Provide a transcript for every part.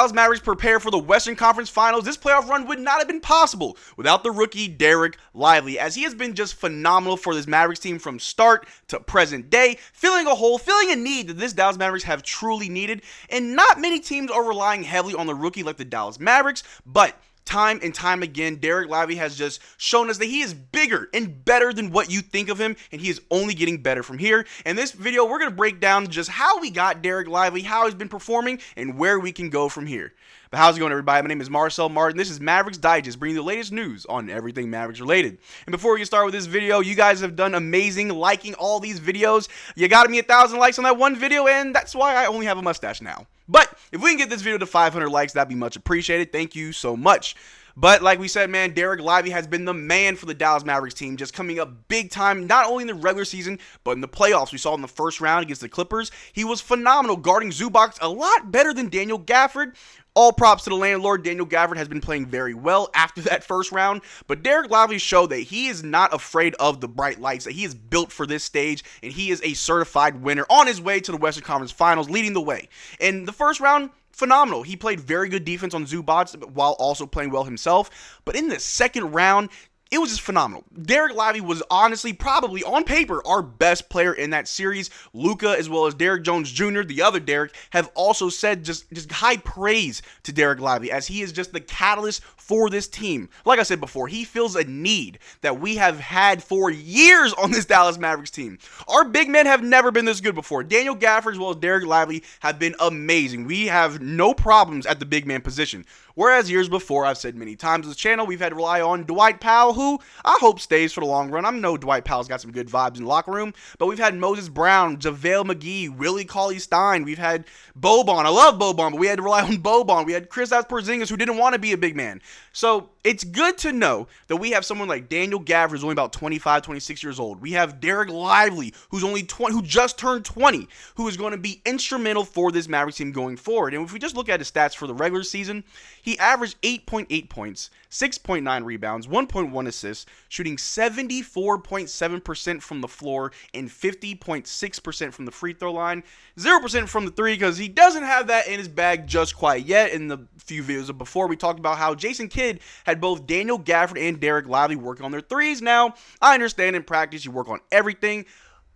Dallas Mavericks prepare for the Western Conference Finals, this playoff run would not have been possible without the rookie Dereck Lively, as he has been just phenomenal for this Mavericks team from start to present day, filling a hole, filling a need that this Dallas Mavericks have truly needed, and not many teams are relying heavily on the rookie like the Dallas Mavericks, but time and time again, Dereck Lively has just shown us that he is bigger and better than what you think of him, and he is only getting better from here. In this video, we're going to break down just how we got Dereck Lively, how he's been performing, and where we can go from here. But how's it going, everybody? My name is Marcel Martin. This is Mavs Digest, bringing you the latest news on everything Mavericks related. And before we get started with this video, you guys have done amazing liking all these videos. You got me 1,000 likes on that one video, and that's why I only have a mustache now. But if we can get this video to 500 likes, that'd be much appreciated. Thank you so much. But like we said, man, Dereck Lively has been the man for the Dallas Mavericks team, just coming up big time, not only in the regular season, but in the playoffs. We saw in the first round against the Clippers. He was phenomenal, guarding Zubac a lot better than Daniel Gafford. All props to the landlord. Daniel Gafford has been playing very well after that first round, but Dereck Lively showed that he is not afraid of the bright lights, that he is built for this stage, and he is a certified winner on his way to the Western Conference Finals, leading the way. In the first round, phenomenal. He played very good defense on Zubac while also playing well himself, but in the second round, it was just phenomenal. Dereck Lively was honestly, probably on paper, our best player in that series. Luka, as well as Derrick Jones Jr., the other Derrick, have also said just high praise to Dereck Lively, as he is just the catalyst for this team. Like I said before, he fills a need that we have had for years on this Dallas Mavericks team. Our big men have never been this good before. Daniel Gafford, as well as Dereck Lively, have been amazing. We have no problems at the big man position. Whereas years before, I've said many times on this channel, we've had to rely on Dwight Powell, who I hope stays for the long run. I know Dwight Powell's got some good vibes in the locker room, but we've had Moses Brown, JaVale McGee, Willie Cauley-Stein. We've had Boban. I love Boban, but we had to rely on Boban. We had Kristaps Porzingis, who didn't want to be a big man. So it's good to know that we have someone like Daniel Gafford, who's only about 25, 26 years old. We have Dereck Lively, who's only 20, who just turned 20, who is going to be instrumental for this Mavericks team going forward. And if we just look at his stats for the regular season, he averaged 8.8 points, 6.9 rebounds, 1.1 assists, shooting 74.7% from the floor and 50.6% from the free throw line. 0% from the three, because he doesn't have that in his bag just quite yet. In the few videos before, we talked about how Jason Kidd had both Daniel Gafford and Dereck Lively working on their threes. Now, I understand in practice you work on everything,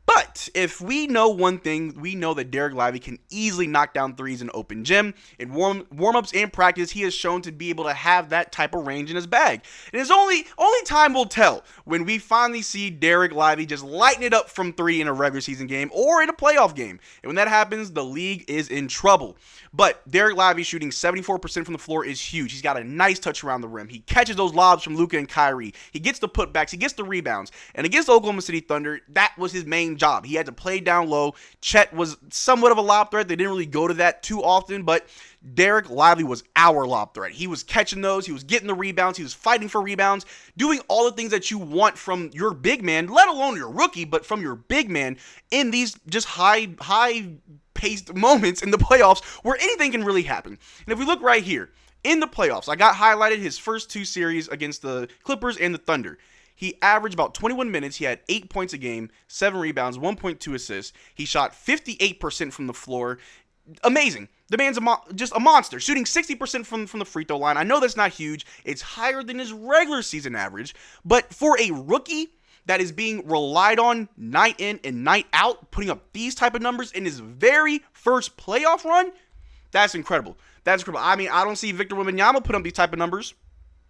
but if we know one thing, we know that Dereck Lively can easily knock down threes in open gym. In warm-ups and practice, he has shown to be able to have that type of range in his bag. And it's only time will tell when we finally see Dereck Lively just lighten it up from three in a regular season game or in a playoff game. And when that happens, the league is in trouble. But Dereck Lively shooting 74% from the floor is huge. He's got a nice touch around the rim. He catches those lobs from Luka and Kyrie. He gets the putbacks. He gets the rebounds. And against the Oklahoma City Thunder, that was his main job. He had to play down low. Chet was somewhat of a lob threat. They didn't really go to that too often, but Dereck Lively was our lob threat. He was catching those. He was getting the rebounds. He was fighting for rebounds, doing all the things that you want from your big man, let alone your rookie, but from your big man in these just high-paced moments in the playoffs where anything can really happen. And if we look right here, in the playoffs, I got highlighted his first two series against the Clippers and the Thunder. He averaged about 21 minutes. He had 8 points a game, 7 rebounds, 1.2 assists. He shot 58% from the floor. Amazing. The man's just a monster, shooting 60% from the free throw line. I know that's not huge. It's higher than his regular season average. But for a rookie that is being relied on night in and night out, putting up these type of numbers in his very first playoff run, that's incredible. That's incredible. I mean, I don't see Victor Wembanyama put up these type of numbers.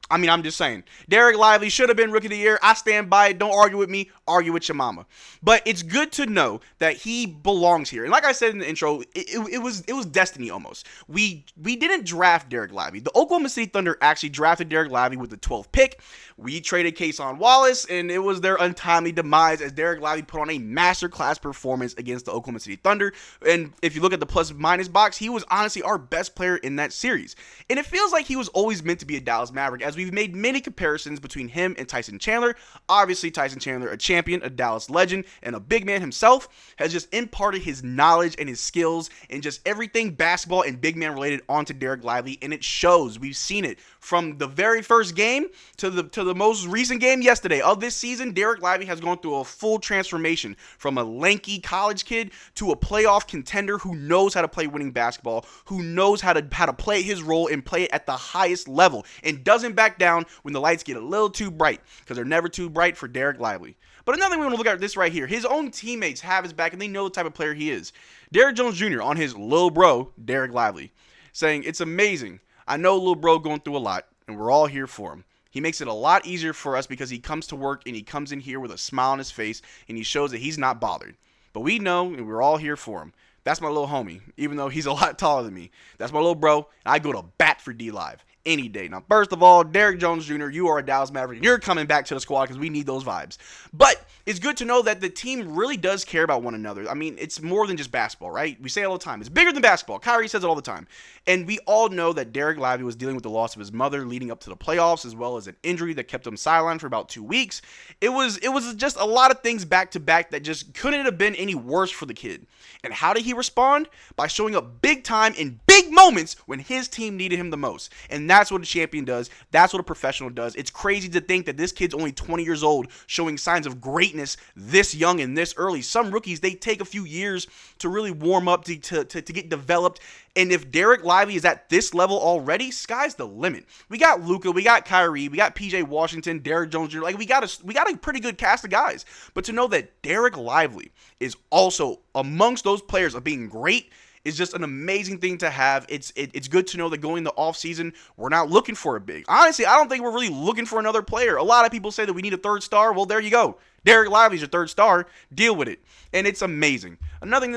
I mean, I'm just saying. Dereck Lively should have been Rookie of the Year. I stand by it. Don't argue with me. Argue with your mama. But it's good to know that he belongs here. And like I said in the intro, it was destiny almost. We didn't draft Dereck Lively. The Oklahoma City Thunder actually drafted Dereck Lively with the 12th pick. We traded Kason Wallace, and it was their untimely demise as Dereck Lively put on a masterclass performance against the Oklahoma City Thunder. And if you look at the plus-minus box, he was honestly our best player in that series. And it feels like he was always meant to be a Dallas Maverick, as we we've made many comparisons between him and Tyson Chandler. Obviously, Tyson Chandler, a champion, a Dallas legend, and a big man himself, has just imparted his knowledge and his skills and just everything basketball and big man related onto Dereck Lively, and it shows. We've seen it from the very first game to the most recent game yesterday of this season. Dereck Lively has gone through a full transformation from a lanky college kid to a playoff contender who knows how to play winning basketball, who knows how to play his role and play it at the highest level, and doesn't back down when the lights get a little too bright, because they're never too bright for Dereck Lively. But another thing we want to look at this right here, his own teammates have his back and they know the type of player he is. Derrick Jones Jr. on his little bro, Dereck Lively, saying, "It's amazing. I know little bro going through a lot, and we're all here for him. He makes it a lot easier for us because he comes to work and he comes in here with a smile on his face and he shows that he's not bothered. But we know and we're all here for him. That's my little homie, even though he's a lot taller than me. That's my little bro, and I go to bat for D-Live any day." Now, first of all, Derrick Jones Jr., you are a Dallas Maverick, and you're coming back to the squad because we need those vibes. But it's good to know that the team really does care about one another. I mean, it's more than just basketball, right? We say it all the time. It's bigger than basketball. Kyrie says it all the time. And we all know that Dereck Lively was dealing with the loss of his mother leading up to the playoffs, as well as an injury that kept him sidelined for about 2 weeks. It was just a lot of things back to back that just couldn't have been any worse for the kid. And how did he respond? By showing up big time in big moments when his team needed him the most. And that's what a champion does. That's what a professional does. It's crazy to think that this kid's only 20 years old, showing signs of greatness this young and this early. Some rookies, they take a few years to really warm up, to get developed. And if Dereck Lively is at this level already, sky's the limit. We got Luka, we got Kyrie, we got PJ Washington, Derrick Jones Jr. Like we got a pretty good cast of guys. But to know that Dereck Lively is also amongst those players of being great is just an amazing thing to have. It's good to know that going the offseason, we're not looking for a big. Honestly, I don't think we're really looking for another player. A lot of people say that we need a third star. Well, there you go. Dereck Lively's your third star. Deal with it. And it's amazing. Another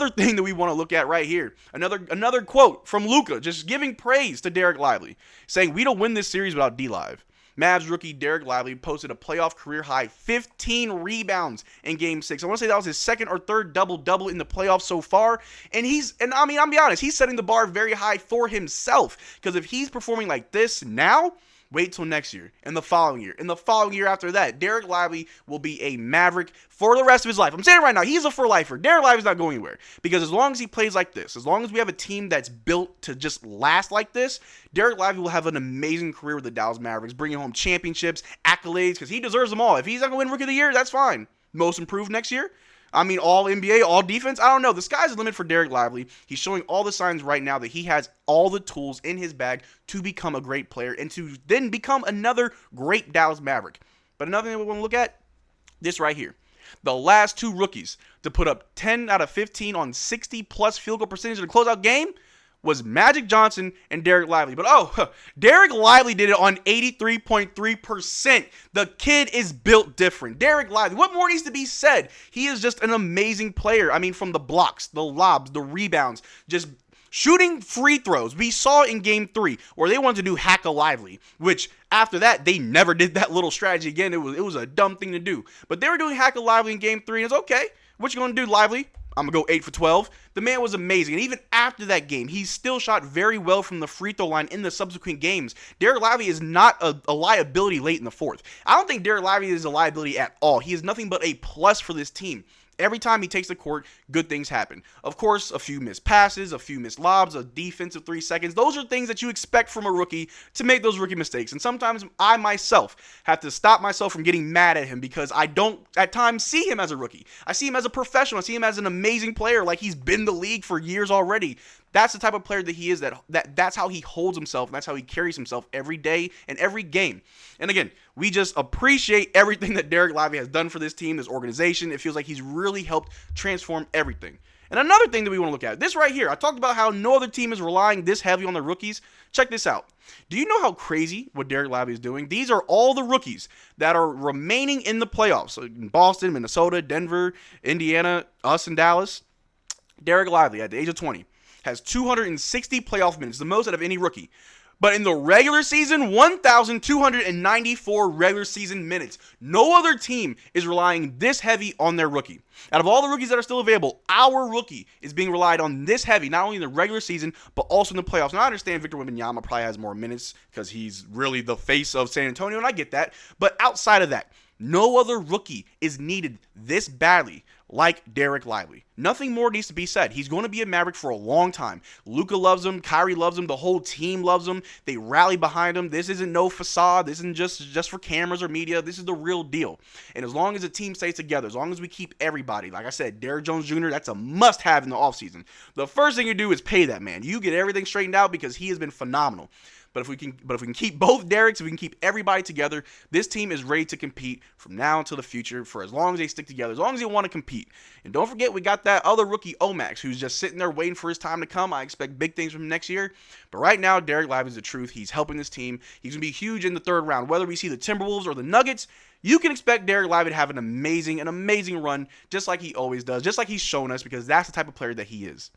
thing that we want to look at right here. Another quote from Luka, just giving praise to Dereck Lively, saying, "We don't win this series without D-Live." Mavs rookie Dereck Lively posted a playoff career high 15 rebounds in Game 6. I want to say that was his second or third double-double in the playoffs so far. And I'll be honest, he's setting the bar very high for himself. Because if he's performing like this now, wait till next year, and the following year, and the following year after that. Dereck Lively will be a Maverick for the rest of his life. I'm saying it right now, he's a for-lifer. Dereck Lively's not going anywhere. Because as long as he plays like this, as long as we have a team that's built to just last like this, Dereck Lively will have an amazing career with the Dallas Mavericks, bringing home championships, accolades, because he deserves them all. If he's not going to win Rookie of the Year, that's fine. Most improved next year? I mean, all NBA, all defense? I don't know. The sky's the limit for Dereck Lively. He's showing all the signs right now that he has all the tools in his bag to become a great player and to then become another great Dallas Maverick. But another thing we want to look at, this right here. The last two rookies to put up 10 out of 15 on 60-plus field goal percentage in a closeout game was Magic Johnson and Dereck Lively. But Dereck Lively did it on 83.3%. The kid is built different. Dereck Lively, what more needs to be said? He is just an amazing player. I mean, from the blocks, the lobs, the rebounds, just shooting free throws. We saw in Game 3 where they wanted to do Hack-A-Lively, which after that, they never did that little strategy again. It was a dumb thing to do. But they were doing Hack-A-Lively in Game 3, and it's okay. What you going to do, Lively? I'm going to go 8 for 12. The man was amazing. And even after that game, he still shot very well from the free throw line in the subsequent games. Dereck Lively is not a liability late in the fourth. I don't think Dereck Lively is a liability at all. He is nothing but a plus for this team. Every time he takes the court, good things happen. Of course, a few missed passes, a few missed lobs, a defensive 3 seconds. Those are things that you expect from a rookie to make those rookie mistakes. And sometimes I myself have to stop myself from getting mad at him because I don't at times see him as a rookie. I see him as a professional. I see him as an amazing player, like he's been the league for years already. That's the type of player that he is, that's how he holds himself, and that's how he carries himself every day and every game. And again, we just appreciate everything that Dereck Lively has done for this team, this organization. It feels like he's really helped transform everything. And another thing that we want to look at, this right here, I talked about how no other team is relying this heavy on the rookies. Check this out. Do you know how crazy what Dereck Lively is doing? These are all the rookies that are remaining in the playoffs. So in Boston, Minnesota, Denver, Indiana, us in Dallas. Dereck Lively, at the age of 20, has 260 playoff minutes, the most out of any rookie. But in the regular season, 1,294 regular season minutes. No other team is relying this heavy on their rookie. Out of all the rookies that are still available, our rookie is being relied on this heavy, not only in the regular season, but also in the playoffs. Now, I understand Victor Wembanyama probably has more minutes because he's really the face of San Antonio, and I get that. But outside of that, no other rookie is needed this badly like Dereck Lively. Nothing more needs to be said. He's going to be a Maverick for a long time. Luka loves him. Kyrie loves him. The whole team loves him. They rally behind him. This isn't no facade. This isn't just for cameras or media. This is the real deal. And as long as the team stays together, as long as we keep everybody, like I said, Derrick Jones Jr., that's a must-have in the offseason. The first thing you do is pay that man. You get everything straightened out because he has been phenomenal. But if we can keep both Derricks, if we can keep everybody together, this team is ready to compete from now until the future for as long as they stick together, as long as they want to compete. And don't forget, we got that other rookie, Omax, who's just sitting there waiting for his time to come. I expect big things from him next year. But right now, Dereck Lively is the truth. He's helping this team. He's going to be huge in the third round. Whether we see the Timberwolves or the Nuggets, you can expect Dereck Lively to have an amazing run, just like he always does, just like he's shown us, because that's the type of player that he is.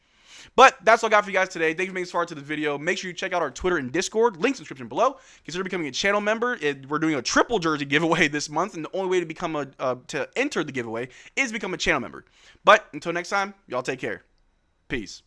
But that's all I got for you guys today. Thank you for making this far to the video. Make sure you check out our Twitter and Discord. Links in the description below. Consider becoming a channel member. We're doing a triple jersey giveaway this month, and the only way to become to enter the giveaway is become a channel member. But until next time, y'all take care. Peace.